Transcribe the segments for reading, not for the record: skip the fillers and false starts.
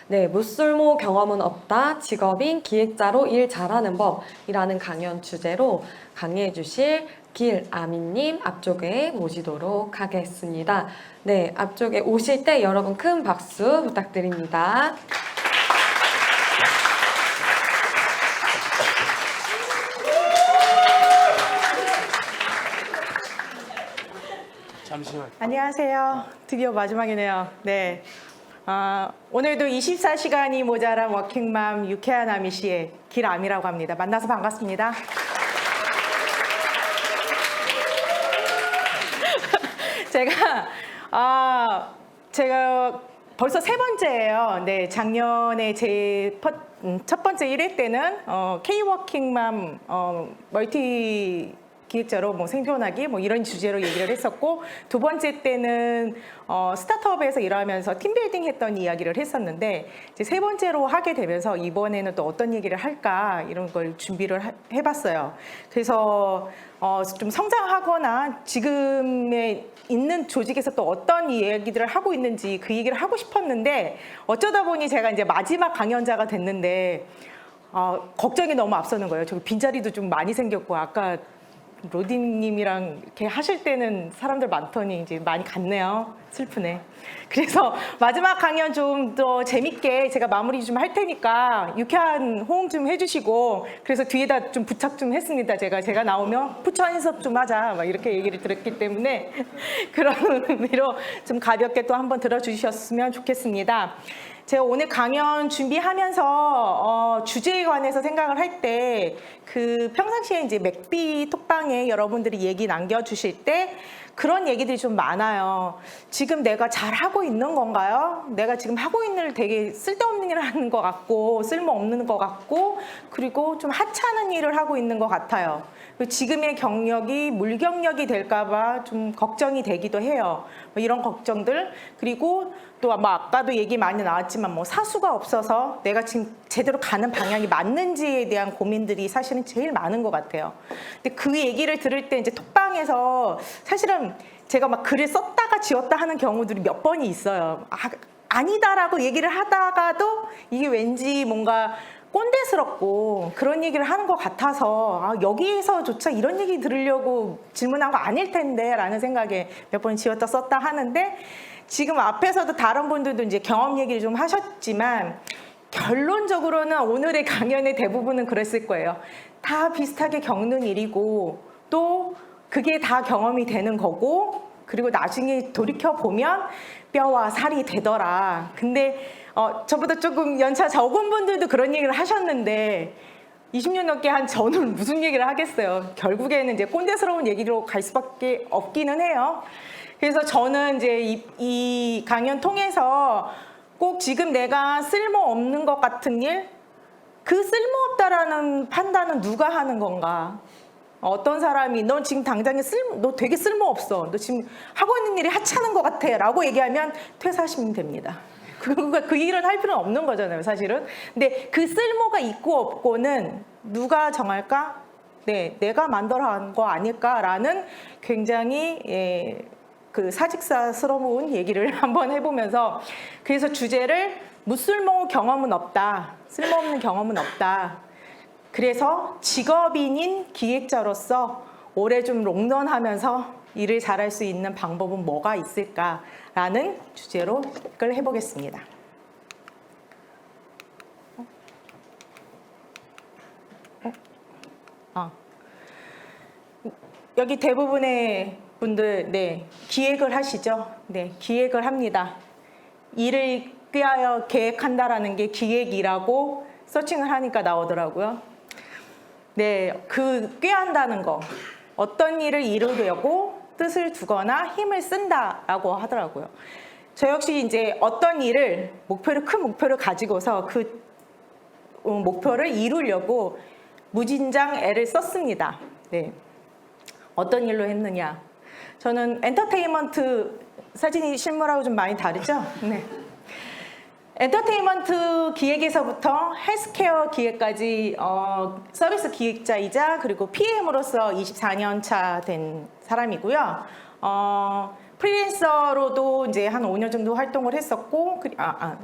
네, 무술모 경험은 없다. 직업인 기획자로 일 잘하는 법이라는 강연 주제로 강의해 주실 길아미님 앞쪽에 모시도록 하겠습니다. 네, 앞쪽에 오실 때 여러분 큰 박수 부탁드립니다. 잠시만. 안녕하세요. 드디어 마지막이네요. 네. 오늘도 24시간이 모자란 워킹맘 유쾌한 아미 씨의 길아미라고 합니다. 만나서 반갑습니다. 제가 벌써 세 번째예요. 네, 작년에 제 첫 번째 1회 때는 K-워킹맘 멀티 기획자로 뭐 생존하기 뭐 이런 주제로 얘기를 했었고, 두 번째 때는 스타트업에서 일하면서 팀빌딩 했던 이야기를 했었는데, 이제 세 번째로 하게 되면서 이번에는 또 어떤 얘기를 할까 이런 걸 준비를 해봤어요. 그래서 좀 성장하거나 지금에 있는 조직에서 또 어떤 이야기들을 하고 있는지 그 얘기를 하고 싶었는데, 어쩌다 보니 제가 이제 마지막 강연자가 됐는데 걱정이 너무 앞서는 거예요. 저 빈자리도 좀 많이 생겼고, 아까 로디님이랑 이렇게 하실 때는 사람들 많더니 이제 많이 갔네요. 슬프네. 그래서 마지막 강연 좀 더 재밌게 제가 마무리 좀 할 테니까 유쾌한 호응 좀 해주시고, 그래서 뒤에다 좀 부착 좀 했습니다. 제가 나오면 푸처인섭 좀 하자 막 이렇게 얘기를 들었기 때문에 그런 의미로 좀 가볍게 또 한번 들어주셨으면 좋겠습니다. 제가 오늘 강연 준비하면서 주제에 관해서 생각을 할 때, 그 평상시에 이제 맥비 톡방에 여러분들이 얘기 남겨주실 때 그런 얘기들이 좀 많아요. 지금 내가 잘 하고 있는 건가요? 내가 지금 하고 있는 일 되게 쓸데없는 일을 하는 것 같고, 쓸모없는 것 같고, 그리고 좀 하찮은 일을 하고 있는 것 같아요. 지금의 경력이 물경력이 될까봐 좀 걱정이 되기도 해요. 뭐 이런 걱정들. 그리고 또 뭐 아까도 얘기 많이 나왔지만 뭐 사수가 없어서 내가 지금 제대로 가는 방향이 맞는지에 대한 고민들이 사실은 제일 많은 것 같아요. 근데 그 얘기를 들을 때 이제 톡방에서 사실은 제가 막 글을 썼다가 지웠다 하는 경우들이 몇 번이 있어요. 아니다라고 얘기를 하다가도 이게 왠지 뭔가 꼰대스럽고 그런 얘기를 하는 것 같아서 여기에서조차 이런 얘기 들으려고 질문한 거 아닐 텐데 라는 생각에 몇 번 지웠다 썼다 하는데, 지금 앞에서도 다른 분들도 이제 경험 얘기를 좀 하셨지만 결론적으로는 오늘의 강연의 대부분은 그랬을 거예요. 다 비슷하게 겪는 일이고, 또 그게 다 경험이 되는 거고, 그리고 나중에 돌이켜보면 뼈와 살이 되더라. 근데 저보다 조금 연차 적은 분들도 그런 얘기를 하셨는데 20년 넘게 한 저는 무슨 얘기를 하겠어요. 결국에는 이제 꼰대스러운 얘기로 갈 수밖에 없기는 해요. 그래서 저는 이제 이 강연 통해서 꼭 지금 내가 쓸모없는 것 같은 일, 그 쓸모없다라는 판단은 누가 하는 건가? 어떤 사람이 너 지금 당장에 너 되게 쓸모없어, 너 지금 하고 있는 일이 하찮은 것 같아 라고 얘기하면 퇴사하시면 됩니다. 그 일은 할 필요는 없는 거잖아요, 사실은. 근데 그 쓸모가 있고 없고는 누가 정할까? 네, 내가 만들어 한 거 아닐까라는 굉장히 그 사직사스러운 얘기를 한번 해보면서, 그래서 주제를 무쓸모 경험은 없다, 쓸모없는 경험은 없다. 그래서 직업인인 기획자로서 올해 좀 롱런하면서 일을 잘할 수 있는 방법은 뭐가 있을까라는 주제로 이걸 해보겠습니다. 여기 대부분의 분들 기획을 하시죠. 네, 기획을 합니다. 일을 꾀하여 계획한다라는 게 기획이라고 서칭을 하니까 나오더라고요. 네, 그 꾀한다는 거, 어떤 일을 이루려고 뜻을 두거나 힘을 쓴다라고 하더라고요. 저 역시 이제 어떤 일을 큰 목표를 가지고서 그 목표를 이루려고 무진장 애를 썼습니다. 네, 어떤 일로 했느냐? 저는 엔터테인먼트, 사진이 실물하고 좀 많이 다르죠? 네. 엔터테인먼트 기획에서부터 헬스케어 기획까지 서비스 기획자이자 그리고 PM으로서 24년 차 된 사람이고요. 프리랜서로도 이제 한 5년 정도 활동을 했었고,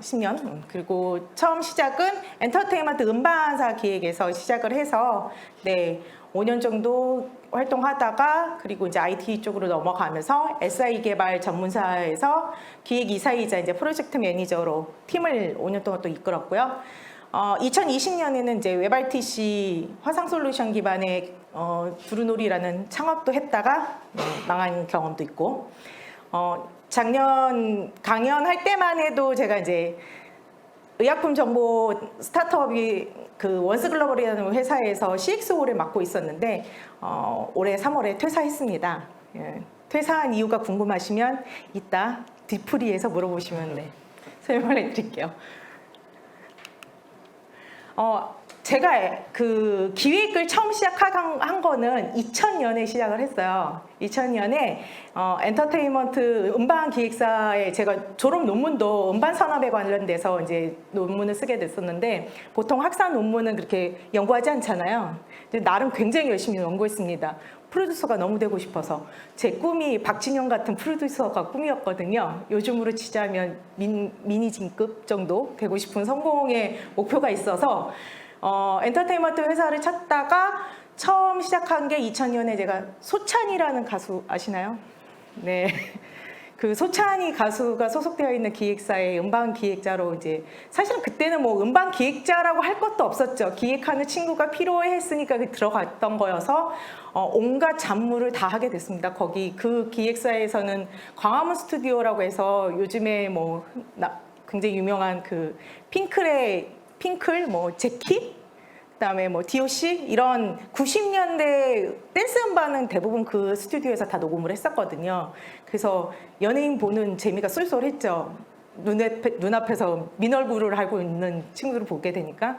10년. 그리고 처음 시작은 엔터테인먼트 음반사 기획에서 시작을 해서, 네, 5년 정도 활동하다가, 그리고 이제 IT 쪽으로 넘어가면서 SI 개발 전문사에서 기획이사이자 이제 프로젝트 매니저로 팀을 5년 동안 또 이끌었고요. 2020년에는 이제 웹RTC 화상솔루션 기반의 두루놀이라는 창업도 했다가 망한 경험도 있고, 작년 강연할 때만 해도 제가 이제 의약품 정보 스타트업이 그 원스글로벌이라는 회사에서 CXO를 맡고 있었는데 올해 3월에 퇴사했습니다. 예, 퇴사한 이유가 궁금하시면 이따 뒤풀이에서 물어보시면 설명을 해드릴게요. 제가 그 기획을 처음 시작한 거는 2000년에 시작을 했어요. 2000년에 엔터테인먼트 음반 기획사에 제가 졸업 논문도 음반 산업에 관련돼서 이제 논문을 쓰게 됐었는데 보통 학사 논문은 그렇게 연구하지 않잖아요. 나름 굉장히 열심히 연구했습니다. 프로듀서가 너무 되고 싶어서 제 꿈이 박진영 같은 프로듀서가 꿈이었거든요. 요즘으로 치자면 미니진급 정도 되고 싶은 성공의 목표가 있어서 엔터테인먼트 회사를 찾다가 처음 시작한 게 2000년에 제가 소찬이라는 가수 아시나요? 네. 그 소찬이 가수가 소속되어 있는 기획사의 음반 기획자로 이제 사실은 그때는 뭐 음반 기획자라고 할 것도 없었죠. 기획하는 친구가 필요했으니까 들어갔던 거여서 온갖 잡무를 다 하게 됐습니다. 거기 그 기획사에서는 광화문 스튜디오라고 해서 요즘에 뭐 굉장히 유명한 그 핑클 뭐 재킷 그다음에 뭐 DOC 이런 90년대 댄스 음반은 대부분 그 스튜디오에서 다 녹음을 했었거든요. 그래서 연예인 보는 재미가 쏠쏠했죠. 눈앞에서 민얼굴을 하고 있는 친구들을 보게 되니까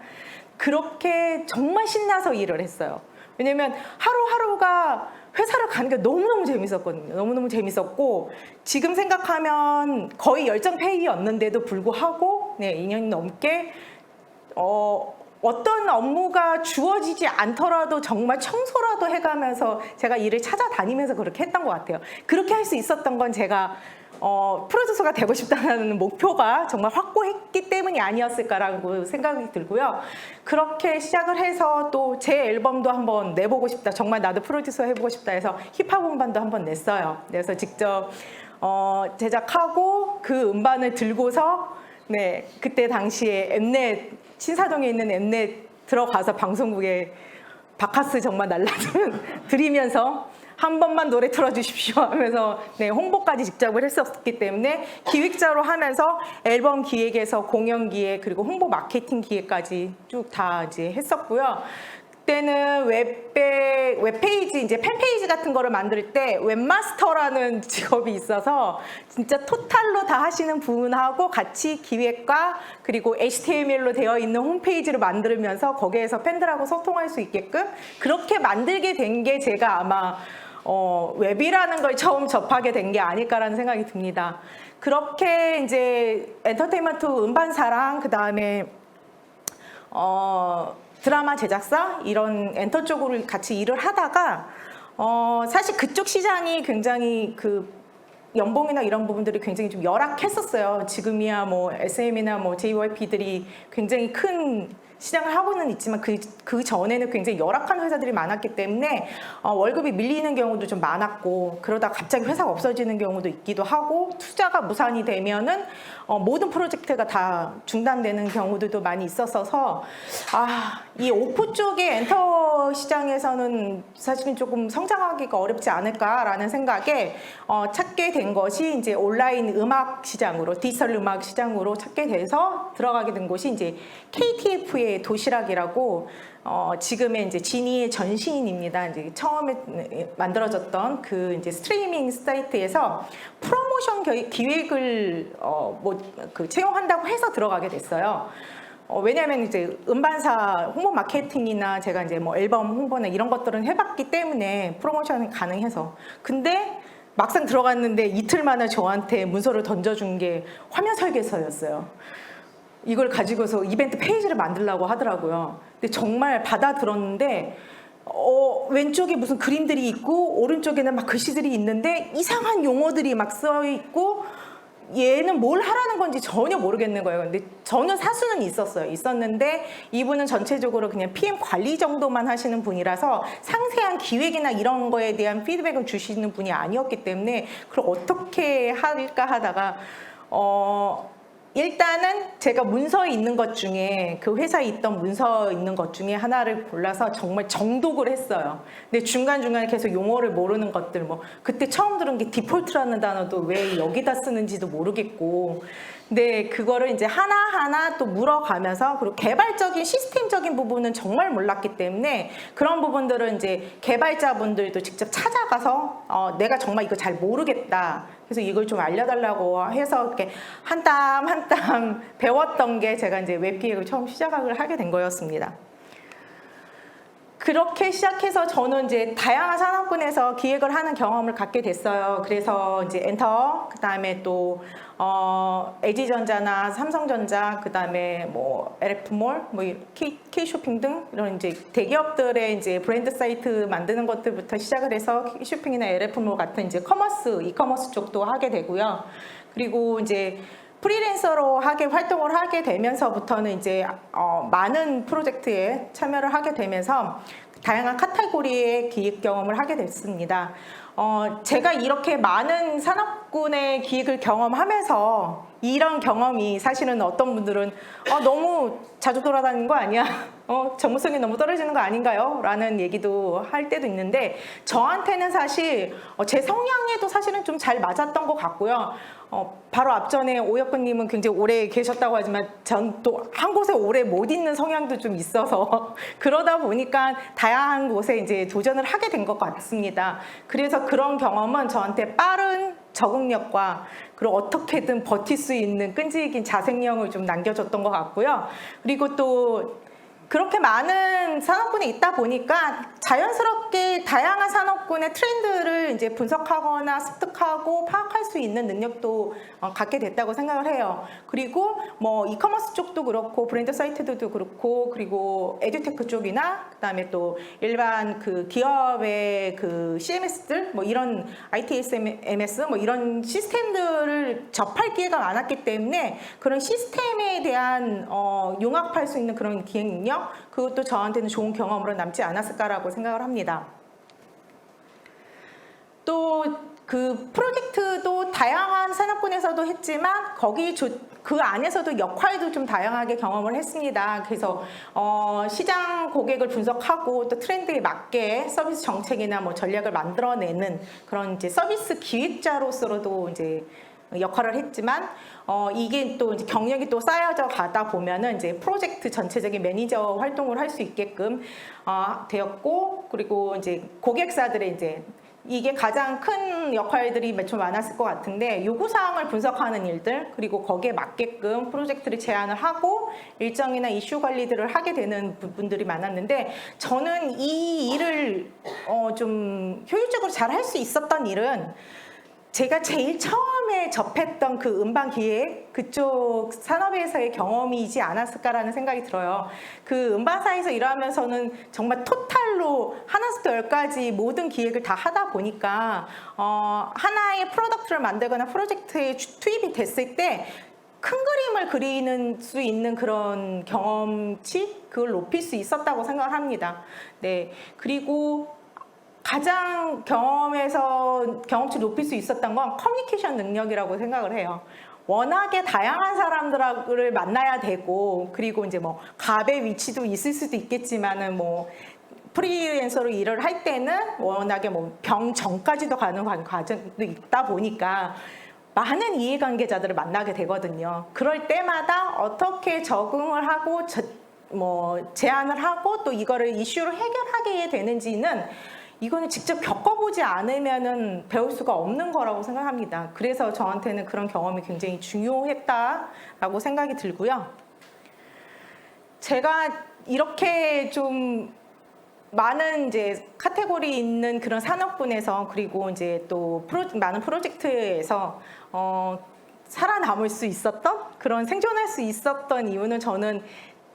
그렇게 정말 신나서 일을 했어요. 왜냐면 하루하루가 회사를 가는 게 너무너무 재밌었거든요. 너무너무 재밌었고 지금 생각하면 거의 열정페이였는데도 불구하고 2년 넘게 어떤 업무가 주어지지 않더라도 정말 청소라도 해가면서 제가 일을 찾아다니면서 그렇게 했던 것 같아요. 그렇게 할 수 있었던 건 제가 프로듀서가 되고 싶다는 목표가 정말 확고했기 때문이 아니었을까라고 생각이 들고요. 그렇게 시작을 해서 또 제 앨범도 한번 내보고 싶다. 정말 나도 프로듀서 해보고 싶다 해서 힙합 음반도 한번 냈어요. 그래서 직접 제작하고 그 음반을 들고서 그때 당시에 엠넷 신사동에 있는 엠넷 들어가서 방송국에 바카스 정말 드리면서 한 번만 노래 틀어주십시오 하면서 홍보까지 직접을 했었기 때문에 기획자로 하면서 앨범 기획에서 공연 기획 그리고 홍보 마케팅 기획까지 쭉 다 이제 했었고요. 그때는 웹페이지 이제 팬페이지 같은 거를 만들 때 웹마스터라는 직업이 있어서 진짜 토탈로 다 하시는 분하고 같이 기획과 그리고 HTML로 되어 있는 홈페이지를 만들면서 거기에서 팬들하고 소통할 수 있게끔 그렇게 만들게 된 게 제가 아마 웹이라는 걸 처음 접하게 된 게 아닐까라는 생각이 듭니다. 그렇게 이제 엔터테인먼트 음반사랑 그 다음에 드라마 제작사 이런 엔터 쪽으로 같이 일을 하다가 사실 그쪽 시장이 굉장히 그 연봉이나 이런 부분들이 굉장히 좀 열악했었어요. 지금이야 뭐 SM이나 뭐 JYP들이 굉장히 큰 시장을 하고는 있지만 그 전에는 굉장히 열악한 회사들이 많았기 때문에 월급이 밀리는 경우도 좀 많았고 그러다 갑자기 회사가 없어지는 경우도 있기도 하고 투자가 무산이 되면은 모든 프로젝트가 다 중단되는 경우들도 많이 있었어서 이 오프 쪽의 엔터 시장에서는 사실은 조금 성장하기가 어렵지 않을까라는 생각에 찾게 된 것이 이제 온라인 음악 시장으로 디지털 음악 시장으로 찾게 돼서 들어가게 된 곳이 이제 KTF의 도시락이라고 지금의 이제 지니의 전신입니다. 이제 처음에 만들어졌던 그 이제 스트리밍 사이트에서 프로모션 기획을 채용한다고 해서 들어가게 됐어요. 왜냐하면 이제 음반사 홍보 마케팅이나 제가 이제 뭐 앨범 홍보나 이런 것들은 해봤기 때문에 프로모션이 가능해서 근데 막상 들어갔는데 이틀 만에 저한테 문서를 던져준 게 화면 설계서였어요. 이걸 가지고서 이벤트 페이지를 만들려고 하더라고요. 근데 정말 받아들었는데 왼쪽에 무슨 그림들이 있고 오른쪽에는 막 글씨들이 있는데 이상한 용어들이 막 써 있고 얘는 뭘 하라는 건지 전혀 모르겠는 거예요. 근데 저는 사수는 있었는데 이분은 전체적으로 그냥 PM 관리 정도만 하시는 분이라서 상세한 기획이나 이런 거에 대한 피드백을 주시는 분이 아니었기 때문에 그걸 어떻게 할까 하다가 일단은 제가 문서에 있는 것 중에 그 회사에 있던 문서 있는 것 중에 하나를 골라서 정말 정독을 했어요. 근데 중간중간에 계속 용어를 모르는 것들 뭐 그때 처음 들은 게 디폴트라는 단어도 왜 여기다 쓰는지도 모르겠고 근데 그거를 이제 하나하나 또 물어가면서 그리고 개발적인 시스템적인 부분은 정말 몰랐기 때문에 그런 부분들은 이제 개발자분들도 직접 찾아가서 내가 정말 이거 잘 모르겠다. 그래서 이걸 좀 알려달라고 해서 이렇게 한 땀 한 땀 배웠던 게 제가 이제 웹기획을 처음 시작을 하게 된 거였습니다. 그렇게 시작해서 저는 이제 다양한 산업군에서 기획을 하는 경험을 갖게 됐어요. 그래서 이제 엔터, 그 다음에 또 LG전자나 삼성전자, 그 다음에 뭐 LF몰, 뭐 K쇼핑 등 이런 이제 대기업들의 이제 브랜드 사이트 만드는 것들부터 시작을 해서 K쇼핑이나 LF몰 같은 이제 이커머스 쪽도 하게 되고요. 그리고 이제 프리랜서로 활동을 하게 되면서부터는 이제 많은 프로젝트에 참여를 하게 되면서 다양한 카테고리의 기획 경험을 하게 됐습니다. 제가 이렇게 많은 산업군의 기획을 경험하면서 이런 경험이 사실은 어떤 분들은 너무 자주 돌아다니는 거 아니야? 전문성이 너무 떨어지는 거 아닌가요? 라는 얘기도 할 때도 있는데 저한테는 사실 제 성향에도 사실은 좀 잘 맞았던 것 같고요. 바로 앞전에 오혁근님은 굉장히 오래 계셨다고 하지만 전 또 한 곳에 오래 못 있는 성향도 좀 있어서 그러다 보니까 다양한 곳에 이제 도전을 하게 된 것 같습니다. 그래서 그런 경험은 저한테 빠른 적응력과 그리고 어떻게든 버틸 수 있는 끈질긴 자생력을 좀 남겨줬던 것 같고요. 그리고 또 그렇게 많은 산업군에 있다 보니까 자연스럽게 다양한 산업군의 트렌드를 이제 분석하거나 습득하고 파악할 수 있는 능력도 갖게 됐다고 생각을 해요. 그리고 뭐 이커머스 쪽도 그렇고 브랜드 사이트도 그렇고 그리고 에듀테크 쪽이나 그다음에 또 일반 그 기업의 그 CMS들 뭐 이런 ITSMS 뭐 이런 시스템들을 접할 기회가 많았기 때문에 그런 시스템에 대한 융합할 수 있는 그런 기획 능력 그것도 저한테는 좋은 경험으로 남지 않았을까라고 생각을 합니다. 또 그 프로젝트도 다양한 산업군에서도 했지만 그 안에서도 역할도 좀 다양하게 경험을 했습니다. 그래서 시장 고객을 분석하고 또 트렌드에 맞게 서비스 정책이나 뭐 전략을 만들어내는 그런 이제 서비스 기획자로서도 이제 역할을 했지만 이게 또 이제 경력이 또 쌓여져 가다 보면은 이제 프로젝트 전체적인 매니저 활동을 할 수 있게끔 되었고 그리고 이제 고객사들의 이제 이게 가장 큰 역할들이 좀 많았을 것 같은데 요구사항을 분석하는 일들 그리고 거기에 맞게끔 프로젝트를 제안을 하고 일정이나 이슈 관리들을 하게 되는 부분들이 많았는데 저는 이 일을 좀 효율적으로 잘 할 수 있었던 일은 제가 제일 처음에 접했던 그 음반기획 그쪽 산업에서의 경험이지 않았을까라는 생각이 들어요. 그 음반사에서 일하면서는 정말 토탈로 하나부터 열까지 모든 기획을 다 하다 보니까 하나의 프로덕트를 만들거나 프로젝트에 투입이 됐을 때 큰 그림을 그리는 수 있는 그런 경험치 그걸 높일 수 있었다고 생각을 합니다. 네, 그리고 가장 경험치 높일 수 있었던 건 커뮤니케이션 능력이라고 생각을 해요. 워낙에 다양한 사람들을 만나야 되고 그리고 이제 뭐 갑의 위치도 있을 수도 있겠지만은 뭐 프리랜서로 일을 할 때는 워낙에 뭐 병 전까지도 가는 과정도 있다 보니까 많은 이해관계자들을 만나게 되거든요. 그럴 때마다 어떻게 적응을 하고 제안을 하고 또 이거를 이슈로 해결하게 되는지는 이거는 직접 겪어보지 않으면은 배울 수가 없는 거라고 생각합니다. 그래서 저한테는 그런 경험이 굉장히 중요했다라고 생각이 들고요. 제가 이렇게 좀 많은 이제 카테고리 있는 그런 산업군에서 그리고 이제 또 많은 프로젝트에서 살아남을 수 있었던 그런 생존할 수 있었던 이유는 저는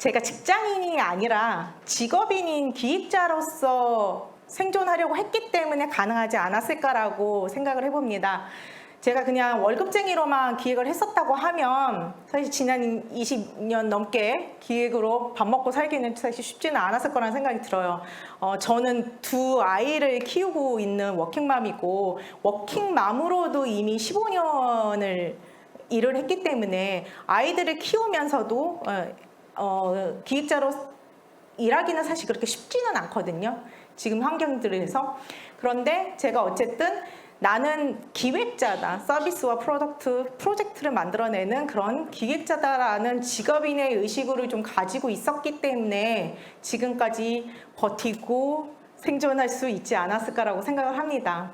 제가 직장인이 아니라 직업인인 기획자로서 생존하려고 했기 때문에 가능하지 않았을까라고 생각을 해봅니다. 제가 그냥 월급쟁이로만 기획을 했었다고 하면 사실 지난 20년 넘게 기획으로 밥 먹고 살기는 사실 쉽지는 않았을 거라는 생각이 들어요. 저는 두 아이를 키우고 있는 워킹맘이고 워킹맘으로도 이미 15년을 일을 했기 때문에 아이들을 키우면서도 기획자로 일하기는 사실 그렇게 쉽지는 않거든요. 지금 환경들에서. 그런데 제가 어쨌든 나는 기획자다. 서비스와 프로젝트를 만들어내는 그런 기획자다라는 직업인의 의식을 좀 가지고 있었기 때문에 지금까지 버티고 생존할 수 있지 않았을까라고 생각을 합니다.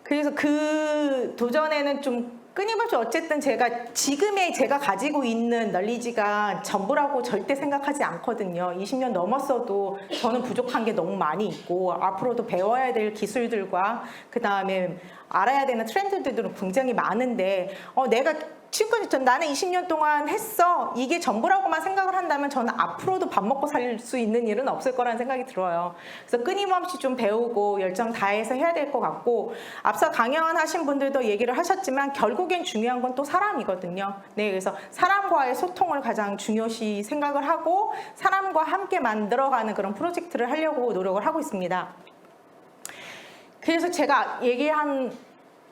그래서 그 도전에는 좀 끊임없이 어쨌든 제가 가지고 있는 널리지가 전부라고 절대 생각하지 않거든요. 20년 넘었어도 저는 부족한 게 너무 많이 있고 앞으로도 배워야 될 기술들과 그 다음에 알아야 되는 트렌드들도 굉장히 많은데 내가 지금까지 나는 20년 동안 했어. 이게 전부라고만 생각을 한다면 저는 앞으로도 밥 먹고 살 수 있는 일은 없을 거라는 생각이 들어요. 그래서 끊임없이 좀 배우고 열정 다해서 해야 될 것 같고 앞서 강연하신 분들도 얘기를 하셨지만 결국엔 중요한 건 또 사람이거든요. 네, 그래서 사람과의 소통을 가장 중요시 생각을 하고 사람과 함께 만들어가는 그런 프로젝트를 하려고 노력을 하고 있습니다. 그래서 제가 얘기한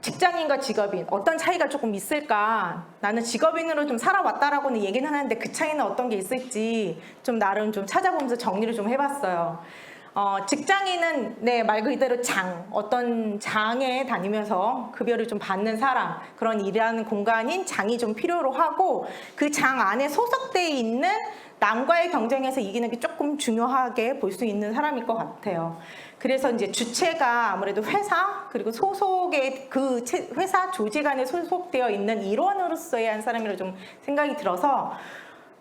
직장인과 직업인 어떤 차이가 조금 있을까? 나는 직업인으로 좀 살아왔다라고는 얘기는 하는데 그 차이는 어떤 게 있을지 좀 나름 좀 찾아보면서 정리를 좀 해봤어요. 직장인은 말 그대로 어떤 장에 다니면서 급여를 좀 받는 사람, 그런 일하는 공간인 장이 좀 필요로 하고 그 장 안에 소속돼 있는 남과의 경쟁에서 이기는 게 조금 중요하게 볼 수 있는 사람일 것 같아요. 그래서 이제 주체가 아무래도 회사 그리고 소속의 그 회사 조직 안에 소속되어 있는 일원으로서의 한 사람이라고 좀 생각이 들어서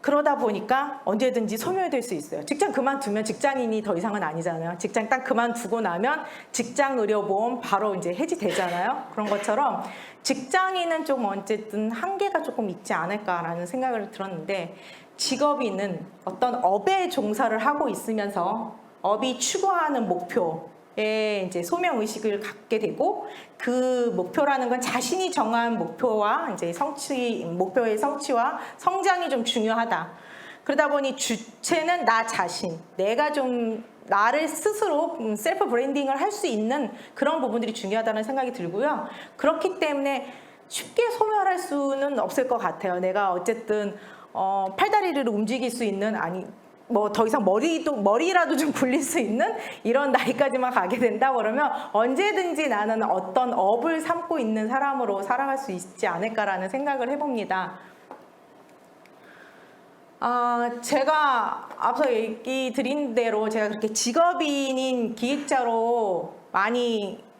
그러다 보니까 언제든지 소멸될 수 있어요. 직장 그만두면 직장인이 더 이상은 아니잖아요. 직장 딱 그만두고 나면 직장 의료보험 바로 이제 해지되잖아요. 그런 것처럼 직장인은 좀 어쨌든 한계가 조금 있지 않을까라는 생각을 들었는데 직업인은 어떤 업에 종사를 하고 있으면서 업이 추구하는 목표에 이제 소명 의식을 갖게 되고 그 목표라는 건 자신이 정한 목표와 이제 목표의 성취와 성장이 좀 중요하다. 그러다 보니 주체는 나 자신, 내가 좀 나를 스스로 셀프 브랜딩을 할 수 있는 그런 부분들이 중요하다는 생각이 들고요. 그렇기 때문에 쉽게 소멸할 수는 없을 것 같아요. 내가 어쨌든 팔다리를 움직일 수 있는 더 이상 머리라도 좀 굴릴 수 있는 이런 나이까지만 가게 된다 그러면 언제든지 나는 어떤 업을 삼고 있는 사람으로 살아갈 수 있지 않을까라는 생각을 해봅니다. 제가 앞서 얘기 드린 대로 제가 그렇게 직업인인 기획자로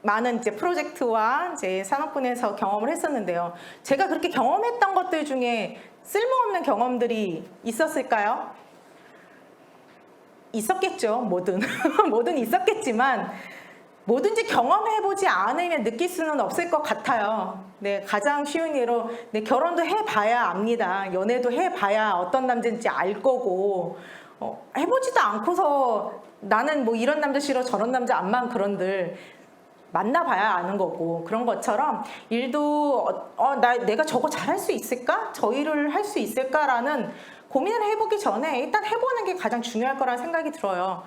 많은 이제 프로젝트와 이제 산업군에서 경험을 했었는데요. 제가 그렇게 경험했던 것들 중에 쓸모없는 경험들이 있었을까요? 있었겠죠. 뭐든 있었겠지만 뭐든지 경험해보지 않으면 느낄 수는 없을 것 같아요. 네, 가장 쉬운 예로 결혼도 해봐야 압니다. 연애도 해봐야 어떤 남자인지 알 거고 해보지도 않고서 나는 뭐 이런 남자 싫어 저런 남자 안 그런들 만나봐야 아는 거고 그런 것처럼 일도 내가 저거 잘할 수 있을까? 저 일을 할 수 있을까라는 고민을 해보기 전에 일단 해보는 게 가장 중요할 거라는 생각이 들어요.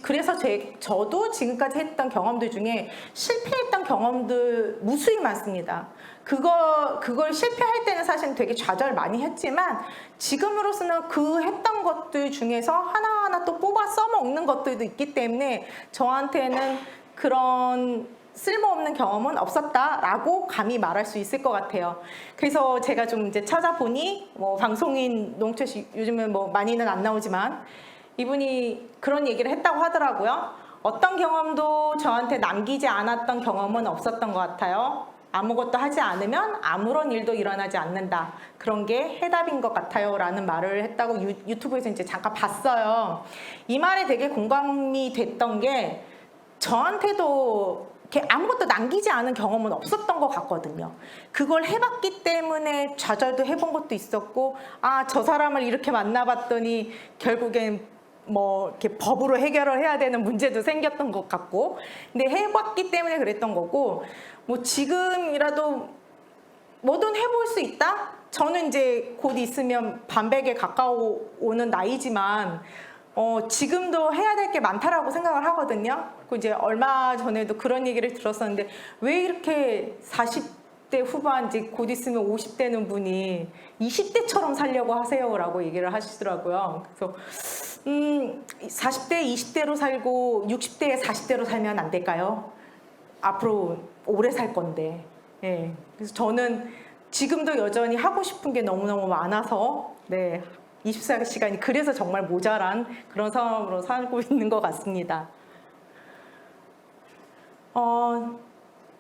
그래서 저도 지금까지 했던 경험들 중에 실패했던 경험들 무수히 많습니다. 그걸 실패할 때는 사실 되게 좌절 많이 했지만 지금으로서는 그 했던 것들 중에서 하나하나 또 뽑아 써먹는 것들도 있기 때문에 저한테는 그런 쓸모없는 경험은 없었다라고 감히 말할 수 있을 것 같아요. 그래서 제가 좀 이제 찾아보니 방송인 노홍철 씨 요즘은 많이는 안 나오지만 이분이 그런 얘기를 했다고 하더라고요. 어떤 경험도 저한테 남기지 않았던 경험은 없었던 것 같아요. 아무것도 하지 않으면 아무런 일도 일어나지 않는다. 그런 게 해답인 것 같아요. 라는 말을 했다고 유튜브에서 이제 잠깐 봤어요. 이 말에 되게 공감이 됐던 게 저한테도 이렇게 아무것도 남기지 않은 경험은 없었던 것 같거든요. 그걸 해봤기 때문에 좌절도 해본 것도 있었고, 아, 저 사람을 이렇게 만나봤더니 결국엔 뭐 이렇게 법으로 해결을 해야 되는 문제도 생겼던 것 같고, 근데 해봤기 때문에 그랬던 거고, 뭐 지금이라도 뭐든 해볼 수 있다? 저는 이제 곧 있으면 반백에 가까워오는 나이지만 지금도 해야 될 게 많다라고 생각을 하거든요. 그 이제 얼마 전에도 그런 얘기를 들었었는데 왜 이렇게 40대 후반 이제 곧 있으면 50 되는 분이 20대처럼 살려고 하세요라고 얘기를 하시더라고요. 그래서 40대 20대로 살고 60대에 40대로 살면 안 될까요? 앞으로 오래 살 건데. 예. 그래서 저는 지금도 여전히 하고 싶은 게 너무너무 많아서, 네. 24시간이 그래서 정말 모자란 그런 상황으로 살고 있는 것 같습니다.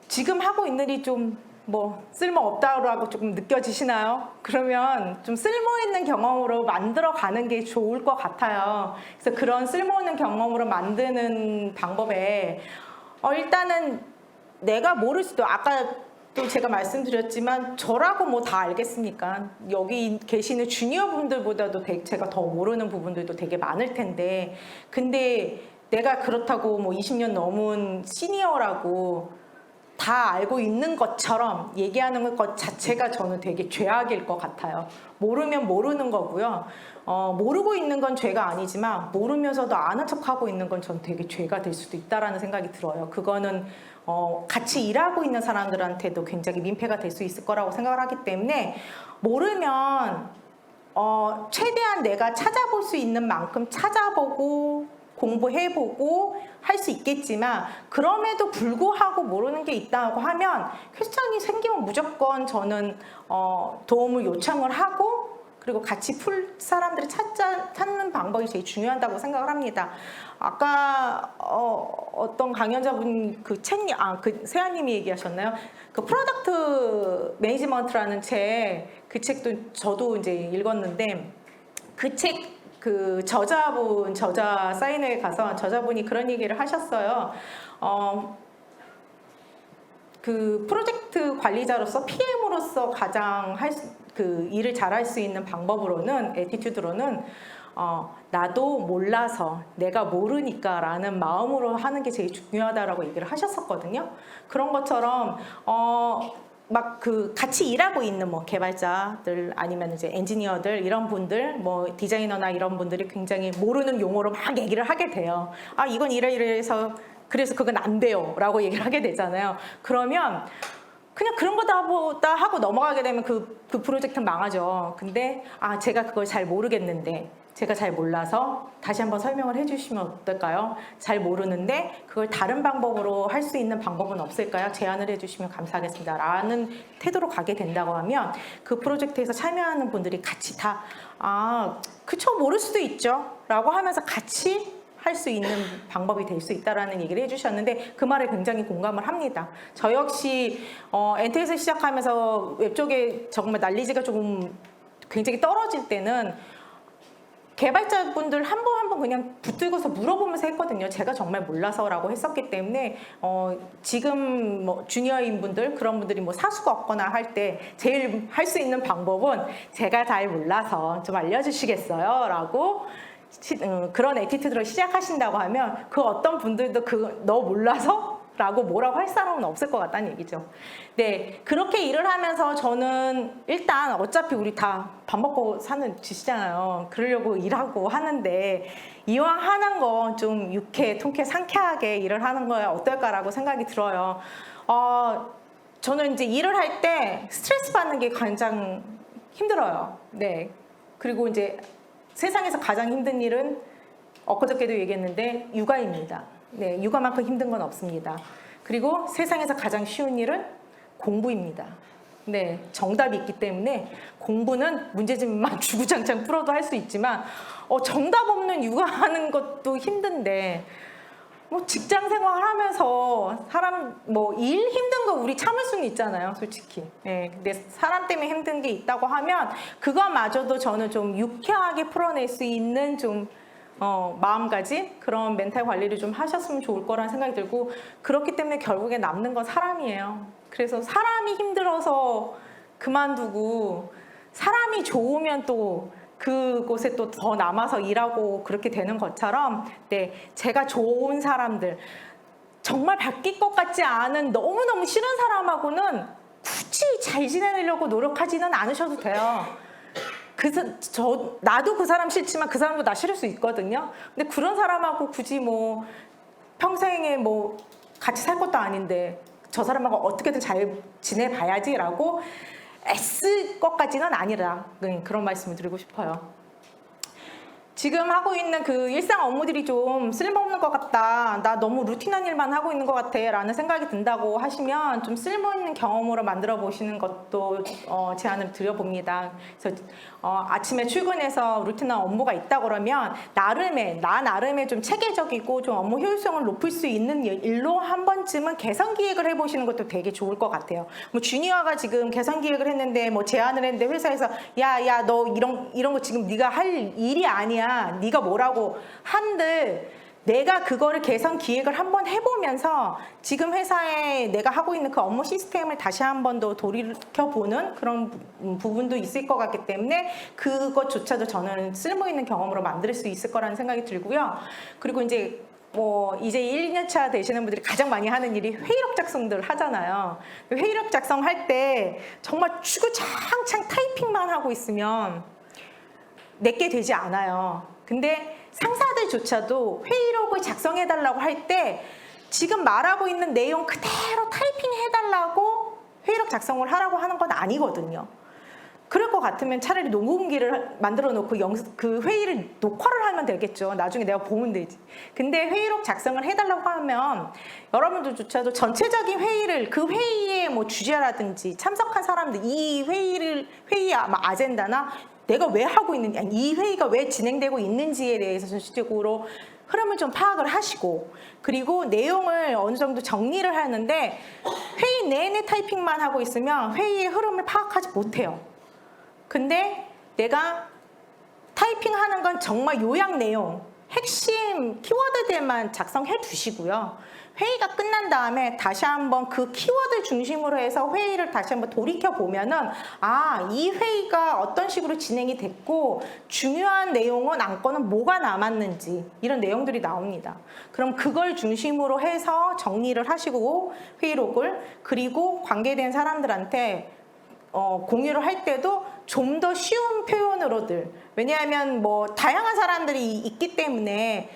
지금 하고 있는 일이 좀 뭐 쓸모없다고 조금 느껴지시나요? 그러면 좀 쓸모있는 경험으로 만들어 가는 게 좋을 것 같아요. 그래서 그런 쓸모있는 경험으로 만드는 방법에 일단은 내가 모를 수도, 아까 또 제가 말씀드렸지만 저라고 뭐 다 알겠습니까? 여기 계시는 주니어 분들보다도 제가 더 모르는 부분들도 되게 많을 텐데, 근데 내가 그렇다고 뭐 20년 넘은 시니어라고 다 알고 있는 것처럼 얘기하는 것 자체가 저는 되게 죄악일 것 같아요. 모르면 모르는 거고요. 모르고 있는 건 죄가 아니지만 모르면서도 아는 척하고 있는 건 전 되게 죄가 될 수도 있다라는 생각이 들어요. 그거는 같이 일하고 있는 사람들한테도 굉장히 민폐가 될 수 있을 거라고 생각을 하기 때문에, 모르면 최대한 내가 찾아볼 수 있는 만큼 찾아보고 공부해보고 할 수 있겠지만, 그럼에도 불구하고 모르는 게 있다고 하면 퀘스천이 생기면 무조건 저는 도움을 요청을 하고, 그리고 같이 풀 사람들을 찾는 방법이 제일 중요하다고 생각을 합니다. 아까 어떤 강연자분 그 세아님이 얘기하셨나요? 그 프로덕트 매니지먼트라는 그 책도 저도 이제 읽었는데, 그 책 그 저자 사인회에 가서 저자분이 그런 얘기를 하셨어요. 그 프로젝트 관리자로서 PM으로서 가장 그 일을 잘할 수 있는 방법으로는, 애티튜드로는 나도 몰라서 내가 모르니까 라는 마음으로 하는 게 제일 중요하다라고 얘기를 하셨었거든요. 그런 것처럼 막 그 같이 일하고 있는 뭐 개발자들 아니면 이제 엔지니어들 이런 분들, 뭐 디자이너나 이런 분들이 굉장히 모르는 용어로 막 얘기를 하게 돼요. 아, 이건 이래서 그래서 그건 안 돼요 라고 얘기를 하게 되잖아요. 그러면 그냥 그런 거다 하고 넘어가게 되면 그 프로젝트는 망하죠. 근데 제가 그걸 잘 모르겠는데, 제가 잘 몰라서 다시 한번 설명을 해주시면 어떨까요? 잘 모르는데 그걸 다른 방법으로 할 수 있는 방법은 없을까요? 제안을 해주시면 감사하겠습니다 라는 태도로 가게 된다고 하면, 그 프로젝트에서 참여하는 분들이 같이 다 그쵸, 모를 수도 있죠 라고 하면서 같이 할 수 있는 방법이 될 수 있다라는 얘기를 해주셨는데, 그 말에 굉장히 공감을 합니다. 저 역시 엔트에서 시작하면서 웹 쪽에 정말 난리지가 조금 굉장히 떨어질 때는 개발자분들 한 번 한 번 그냥 붙들고서 물어보면서 했거든요. 제가 정말 몰라서라고 했었기 때문에 지금 뭐 주니어인 분들, 그런 분들이 뭐 사수가 없거나 할 때 제일 할 수 있는 방법은 제가 잘 몰라서 좀 알려주시겠어요? 라고 그런 애티튜드로 시작하신다고 하면, 그 어떤 분들도 너 몰라서? 라고 뭐라고 할 사람은 없을 것 같다는 얘기죠. 네, 그렇게 일을 하면서 저는 일단 어차피 우리 다 밥 먹고 사는 짓이잖아요. 그러려고 일하고 하는데, 이왕 하는 거 좀 유쾌, 통쾌, 상쾌하게 일을 하는 거야 어떨까라고 생각이 들어요. 저는 이제 일을 할 때 스트레스 받는 게 가장 힘들어요. 네, 그리고 이제 세상에서 가장 힘든 일은 엊그저께도 얘기했는데 육아입니다. 네, 육아만큼 힘든 건 없습니다. 그리고 세상에서 가장 쉬운 일은 공부입니다. 네, 정답이 있기 때문에 공부는 문제집만 주구장창 풀어도 할 수 있지만 정답 없는 육아하는 것도 힘든데, 뭐 직장 생활하면서 사람 뭐 일 힘든 거 우리 참을 수는 있잖아요, 솔직히. 네, 근데 사람 때문에 힘든 게 있다고 하면 그거마저도 저는 좀 유쾌하게 풀어낼 수 있는 좀 마음가짐, 그런 멘탈 관리를 좀 하셨으면 좋을 거라는 생각이 들고, 그렇기 때문에 결국에 남는 건 사람이에요. 그래서 사람이 힘들어서 그만두고 사람이 좋으면 또 그곳에 또 더 남아서 일하고 그렇게 되는 것처럼, 네, 제가 좋은 사람들, 정말 바뀔 것 같지 않은 너무너무 싫은 사람하고는 굳이 잘 지내려고 노력하지는 않으셔도 돼요. 나도 그 사람 싫지만 그 사람도 나 싫을 수 있거든요. 근데 그런 사람하고 굳이 뭐 평생에 뭐 같이 살 것도 아닌데 저 사람하고 어떻게든 잘 지내봐야지라고 애쓸 것까지는 아니라, 그런 말씀을 드리고 싶어요. 지금 하고 있는 그 일상 업무들이 좀 쓸모없는 것 같다, 나 너무 루틴한 일만 하고 있는 것 같아 라는 생각이 든다고 하시면 좀 쓸모있는 경험으로 만들어 보시는 것도 제안을 드려봅니다. 그래서 아침에 출근해서 루틴한 업무가 있다 그러면 나 나름의 좀 체계적이고 좀 업무 효율성을 높일 수 있는 일로 한 번쯤은 개선 기획을 해보시는 것도 되게 좋을 것 같아요. 뭐 주니어가 지금 개선 기획을 했는데 뭐 제안을 했는데 회사에서 야 너 이런 거 지금 네가 할 일이 아니야, 네가 뭐라고 한들, 내가 그거를 개선 기획을 한번 해보면서 지금 회사에 내가 하고 있는 그 업무 시스템을 다시 한 번 더 돌이켜보는 그런 부분도 있을 것 같기 때문에 그것조차도 저는 쓸모있는 경험으로 만들 수 있을 거라는 생각이 들고요. 그리고 이제 이제 1, 2년 차 되시는 분들이 가장 많이 하는 일이 회의록 작성들 하잖아요. 회의록 작성할 때 정말 주구장창 타이핑만 하고 있으면 내게 되지 않아요. 근데 상사들조차도 회의록을 작성해달라고 할 때 지금 말하고 있는 내용 그대로 타이핑해달라고 회의록 작성을 하라고 하는 건 아니거든요. 그럴 것 같으면 차라리 녹음기를 만들어 놓고 그 회의를 녹화를 하면 되겠죠. 나중에 내가 보면 되지. 근데 회의록 작성을 해달라고 하면 여러분들조차도 전체적인 회의를, 그 회의의 뭐 주제라든지 참석한 사람들, 이 회의의 아젠다나 내가 왜 하고 있는지, 이 회의가 왜 진행되고 있는지에 대해서 전체적으로 흐름을 좀 파악을 하시고, 그리고 내용을 어느 정도 정리를 하는데 회의 내내 타이핑만 하고 있으면 회의의 흐름을 파악하지 못해요. 근데 내가 타이핑하는 건 정말 요약 내용, 핵심 키워드들만 작성해 두시고요. 회의가 끝난 다음에 다시 한번 그 키워드 중심으로 해서 회의를 다시 한번 돌이켜 보면은, 이 회의가 어떤 식으로 진행이 됐고 중요한 내용은 안건은 뭐가 남았는지, 이런 내용들이 나옵니다. 그럼 그걸 중심으로 해서 정리를 하시고 회의록을, 그리고 관계된 사람들한테 공유를 할 때도 좀 더 쉬운 표현으로들, 왜냐하면 뭐 다양한 사람들이 있기 때문에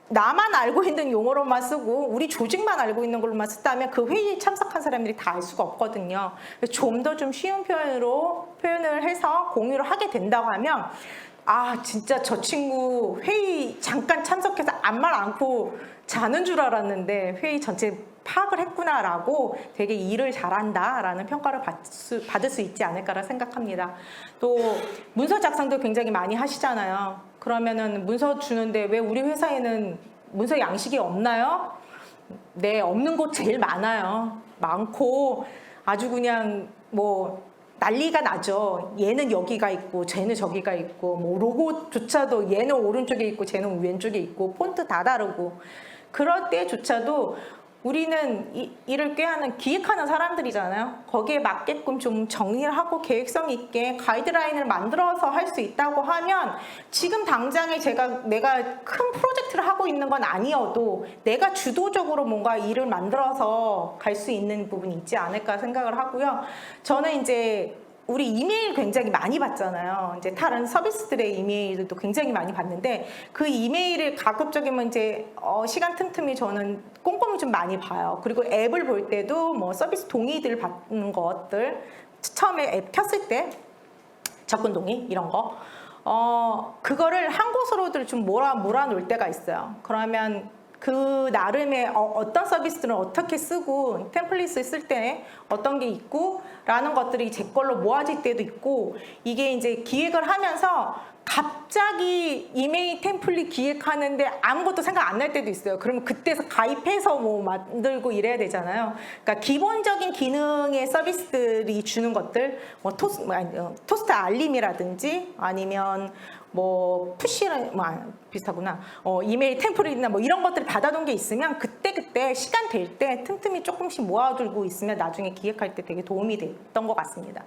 나만 알고 있는 용어로만 쓰고 우리 조직만 알고 있는 걸로만 쓰다면 그 회의에 참석한 사람들이 다 알 수가 없거든요. 좀 더 좀 쉬운 표현을 해서 공유를 하게 된다고 하면, 진짜 저 친구 회의 잠깐 참석해서 아무 말 않고 자는 줄 알았는데 회의 전체 파악을 했구나라고 되게 일을 잘한다라는 평가를 받을 수 있지 않을까라 생각합니다. 또 문서 작성도 굉장히 많이 하시잖아요. 그러면은 문서 주는데 왜 우리 회사에는 문서 양식이 없나요? 네, 없는 곳 제일 많아요. 많고 아주 그냥 뭐 난리가 나죠. 얘는 여기가 있고 쟤는 저기가 있고, 뭐 로고조차도 얘는 오른쪽에 있고 쟤는 왼쪽에 있고, 폰트 다 다르고. 그럴 때조차도 우리는 일을 꾀하는, 기획하는 사람들이잖아요. 거기에 맞게끔 좀 정리를 하고 계획성 있게 가이드라인을 만들어서 할 수 있다고 하면, 지금 당장에 내가 큰 프로젝트를 하고 있는 건 아니어도 내가 주도적으로 뭔가 일을 만들어서 갈 수 있는 부분이 있지 않을까 생각을 하고요. 저는 이제 우리 이메일 굉장히 많이 받잖아요. 이제 다른 서비스들의 이메일도 굉장히 많이 받는데, 그 이메일을 가급적이면 이제 시간 틈틈이 저는 꼼꼼히 좀 많이 봐요. 그리고 앱을 볼 때도 뭐 서비스 동의들 받는 것들, 처음에 앱 켰을 때 접근 동의 이런 거, 그거를 한 곳으로들 좀 몰아놓을 때가 있어요. 그러면 그 나름의 어떤 서비스들은 어떻게 쓰고 템플릿을 쓸 때 어떤 게 있고 라는 것들이 제 걸로 모아질 때도 있고, 이게 이제 기획을 하면서 갑자기 이메일 템플릿 기획하는데 아무것도 생각 안 날 때도 있어요. 그러면 그때서 가입해서 뭐 만들고 이래야 되잖아요. 그러니까 기본적인 기능의 서비스들이 주는 것들, 뭐 토스트 알림이라든지 아니면 뭐 푸시는 비슷하구나. 이메일 템플릿이나 뭐 이런 것들 받아놓은 게 있으면 그때 시간 될 때 틈틈이 조금씩 모아두고 있으면 나중에 기획할 때 되게 도움이 됐던 것 같습니다.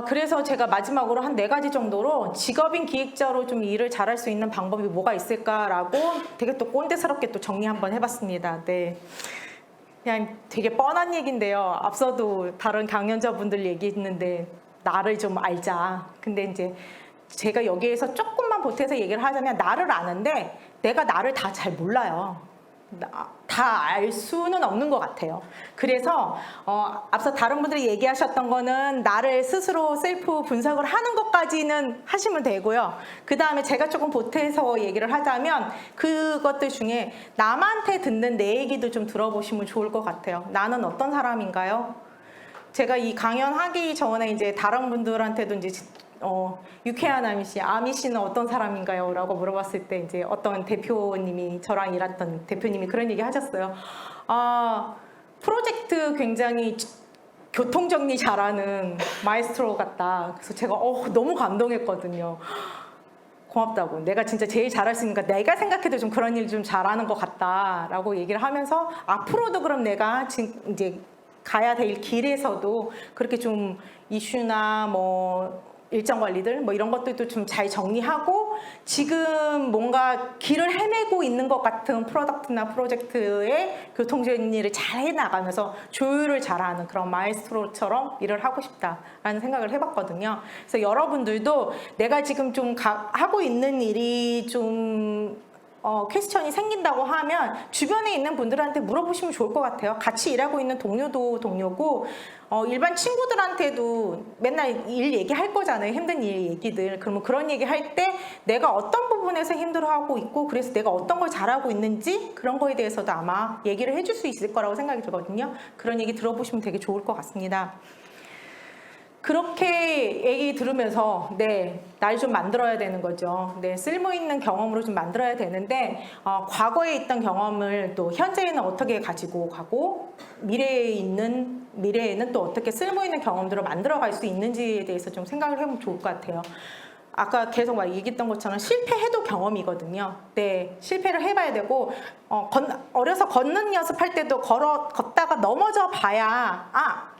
그래서 제가 마지막으로 한 4가지 정도로 직업인 기획자로 좀 일을 잘할 수 있는 방법이 뭐가 있을까라고 되게 또 꼰대스럽게 또 정리 한번 해봤습니다. 네. 그냥 되게 뻔한 얘기인데요. 앞서도 다른 강연자분들 얘기했는데 나를 좀 알자. 근데 이제 제가 여기에서 조금만 보태서 얘기를 하자면 나를 아는데 내가 나를 다 잘 몰라요. 다 알 수는 없는 것 같아요. 그래서 앞서 다른 분들이 얘기하셨던 거는 나를 스스로 셀프 분석을 하는 것까지는 하시면 되고요. 그 다음에 제가 조금 보태서 얘기를 하자면 그것들 중에 남한테 듣는 내 얘기도 좀 들어보시면 좋을 것 같아요. 나는 어떤 사람인가요? 제가 이 강연 하기 전에 이제 다른 분들한테도 이제 유쾌한 아미 씨는 어떤 사람인가요? 라고 물어봤을 때 이제 어떤 대표님이 저랑 일했던 대표님이 그런 얘기 하셨어요. 프로젝트 굉장히 교통정리 잘하는 마에스트로 같다. 그래서 제가 너무 감동했거든요. 고맙다고. 내가 진짜 제일 잘할 수 있으니까 내가 생각해도 좀 그런 일 좀 잘하는 것 같다라고 얘기를 하면서 앞으로도 그럼 내가 지금 이제 가야 될 길에서도 그렇게 좀 이슈나 뭐 일정 관리들 뭐 이런 것들도 좀 잘 정리하고 지금 뭔가 길을 헤매고 있는 것 같은 프로덕트나 프로젝트의 교통정리를 잘 해나가면서 조율을 잘하는 그런 마에스트로처럼 일을 하고 싶다라는 생각을 해봤거든요. 그래서 여러분들도 내가 지금 좀 하고 있는 일이 좀 퀘스천이 생긴다고 하면 주변에 있는 분들한테 물어보시면 좋을 것 같아요. 같이 일하고 있는 동료도 동료고 일반 친구들한테도 맨날 일 얘기할 거잖아요. 힘든 일 얘기들. 그러면 그런 얘기 할 때 내가 어떤 부분에서 힘들어하고 있고 그래서 내가 어떤 걸 잘하고 있는지 그런 거에 대해서도 아마 얘기를 해줄 수 있을 거라고 생각이 들거든요. 그런 얘기 들어보시면 되게 좋을 것 같습니다. 그렇게 얘기 들으면서 날 좀 만들어야 되는 거죠. 쓸모있는 경험으로 좀 만들어야 되는데 과거에 있던 경험을 또 현재에는 어떻게 가지고 가고 미래에는 또 어떻게 쓸모있는 경험들을 만들어갈 수 있는지에 대해서 좀 생각을 해보면 좋을 것 같아요. 아까 계속 얘기했던 것처럼 실패해도 경험이거든요. 실패를 해봐야 되고 어려서 걷는 연습할 때도 걷다가 넘어져 봐야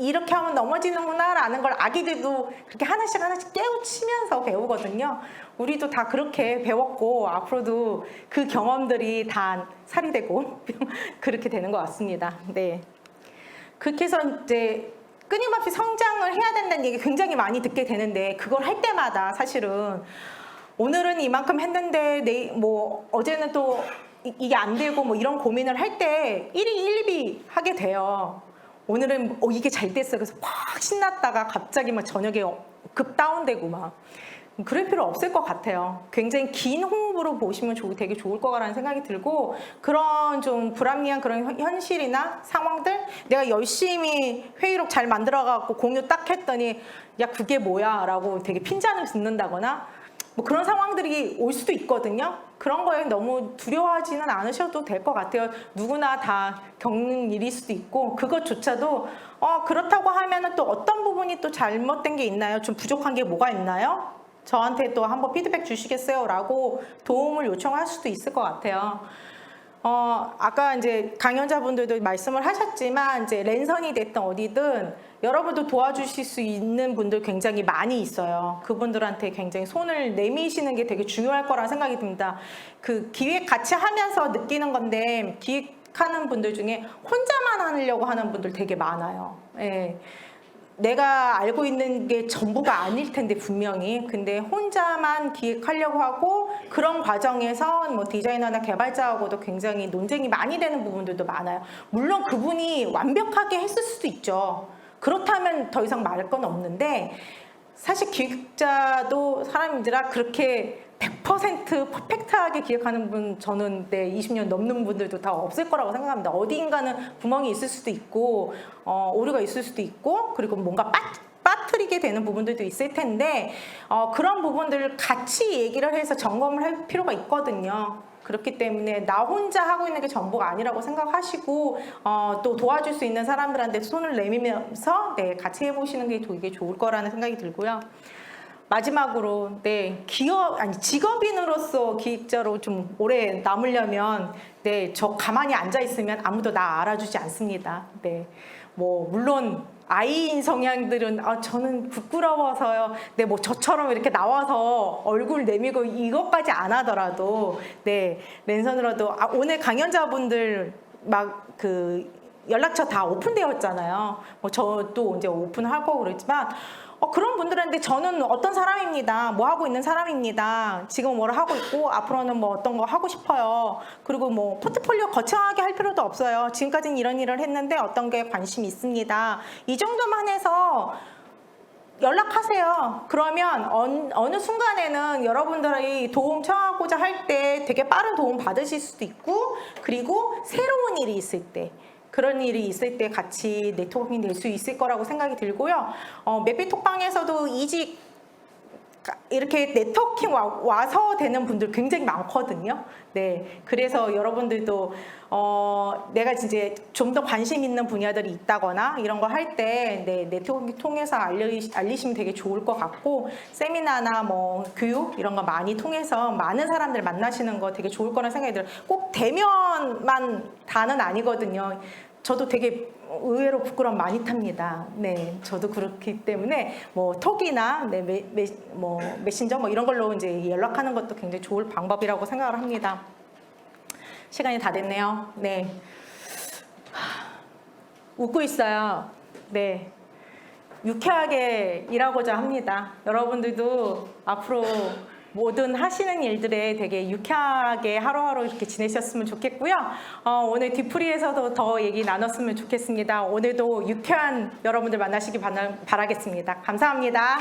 이렇게 하면 넘어지는구나 라는 걸 아기들도 그렇게 하나씩 깨우치면서 배우거든요. 우리도 다 그렇게 배웠고 앞으로도 그 경험들이 다 살이 되고 그렇게 되는 것 같습니다. 그렇게 해서 이제 끊임없이 성장을 해야 된다는 얘기 굉장히 많이 듣게 되는데 그걸 할 때마다 사실은 오늘은 이만큼 했는데 뭐 어제는 또 이게 안 되고 뭐 이런 고민을 할 때 1위 1비 하게 돼요. 오늘은 이게 잘 됐어. 그래서 팍 신났다가 갑자기 막 저녁에 급 다운되고 막 그럴 필요 없을 것 같아요. 굉장히 긴 호흡으로 보시면 되게 좋을 거라는 생각이 들고 그런 좀 불합리한 그런 현실이나 상황들 내가 열심히 회의록 잘 만들어갖고 공유 딱 했더니 야 그게 뭐야 라고 되게 핀잔을 듣는다거나 뭐 그런 상황들이 올 수도 있거든요. 그런 거에 너무 두려워하지는 않으셔도 될 것 같아요. 누구나 다 겪는 일일 수도 있고 그것조차도 그렇다고 하면은 또 어떤 부분이 또 잘못된 게 있나요? 좀 부족한 게 뭐가 있나요? 저한테 또 한번 피드백 주시겠어요? 라고 도움을 요청할 수도 있을 것 같아요. 아까 이제 강연자분들도 말씀을 하셨지만 이제 랜선이 됐든 어디든 여러분도 도와주실 수 있는 분들 굉장히 많이 있어요. 그분들한테 굉장히 손을 내미시는 게 되게 중요할 거라는 생각이 듭니다. 그 기획 같이 하면서 느끼는 건데 기획하는 분들 중에 혼자만 하려고 하는 분들 되게 많아요. 내가 알고 있는 게 전부가 아닐 텐데 분명히 근데 혼자만 기획하려고 하고 그런 과정에서 뭐 디자이너나 개발자하고도 굉장히 논쟁이 많이 되는 부분들도 많아요. 물론 그분이 완벽하게 했을 수도 있죠. 그렇다면 더 이상 말할 건 없는데 사실 기획자도 사람들아 그렇게 100% 퍼펙트하게 기획하는 분 저는 20년 넘는 분들도 다 없을 거라고 생각합니다. 어디인가는 구멍이 있을 수도 있고 오류가 있을 수도 있고 그리고 뭔가 빠뜨리게 어렵게 되는 부분들도 있을 텐데 그런 부분들을 같이 얘기를 해서 점검을 할 필요가 있거든요. 그렇기 때문에 나 혼자 하고 있는 게 전부가 아니라고 생각하시고 또 도와줄 수 있는 사람들한테 손을 내밀면서 네, 같이 해보시는 게 되게 좋을 거라는 생각이 들고요. 마지막으로 네, 직업인으로서 기획자로 좀 오래 남으려면 네, 저 가만히 앉아 있으면 아무도 나 알아주지 않습니다. 네, 뭐 물론 아이인 성향들은 저는 부끄러워서요. 네, 뭐 저처럼 이렇게 나와서 얼굴 내밀고 이것까지 안 하더라도 네, 랜선으로도 오늘 강연자분들 막 그 연락처 다 오픈되었잖아요. 뭐 저도 이제 오픈하고 그랬지만 그런 분들한테 저는 어떤 사람입니다. 뭐 하고 있는 사람입니다. 지금 뭘 하고 있고 앞으로는 뭐 어떤 거 하고 싶어요. 그리고 뭐 포트폴리오 거창하게 할 필요도 없어요. 지금까지는 이런 일을 했는데 어떤 게 관심이 있습니다. 이 정도만 해서 연락하세요. 그러면 어느 순간에는 여러분들이 도움 청하고자 할 때 되게 빠른 도움 받으실 수도 있고 그리고 새로운 일이 있을 때 그런 일이 있을 때 같이 네트워킹이 될 수 있을 거라고 생각이 들고요. 맵비톡방에서도 이직 이렇게 네트워킹 와서 되는 분들 굉장히 많거든요. 네, 그래서 여러분들도 내가 이제 좀 더 관심 있는 분야들이 있다거나 이런 거 할 때 네, 네트워킹 통해서 알리시면 되게 좋을 것 같고 세미나나 뭐 교육 이런 거 많이 통해서 많은 사람들 만나시는 거 되게 좋을 거라는 생각이 들어요. 꼭 대면만 다는 아니거든요. 저도 되게 의외로 부끄러움 많이 탑니다. 네, 저도 그렇기 때문에 뭐 톡이나 네, 뭐 메신저 뭐 이런 걸로 이제 연락하는 것도 굉장히 좋을 방법이라고 생각을 합니다. 시간이 다 됐네요. 네, 웃고 있어요. 네, 유쾌하게 일하고자 합니다. 여러분들도 앞으로 모든 하시는 일들에 되게 유쾌하게 하루하루 이렇게 지내셨으면 좋겠고요. 오늘 뒤풀이에서도 더 얘기 나눴으면 좋겠습니다. 오늘도 유쾌한 여러분들 만나시기 바라겠습니다. 감사합니다.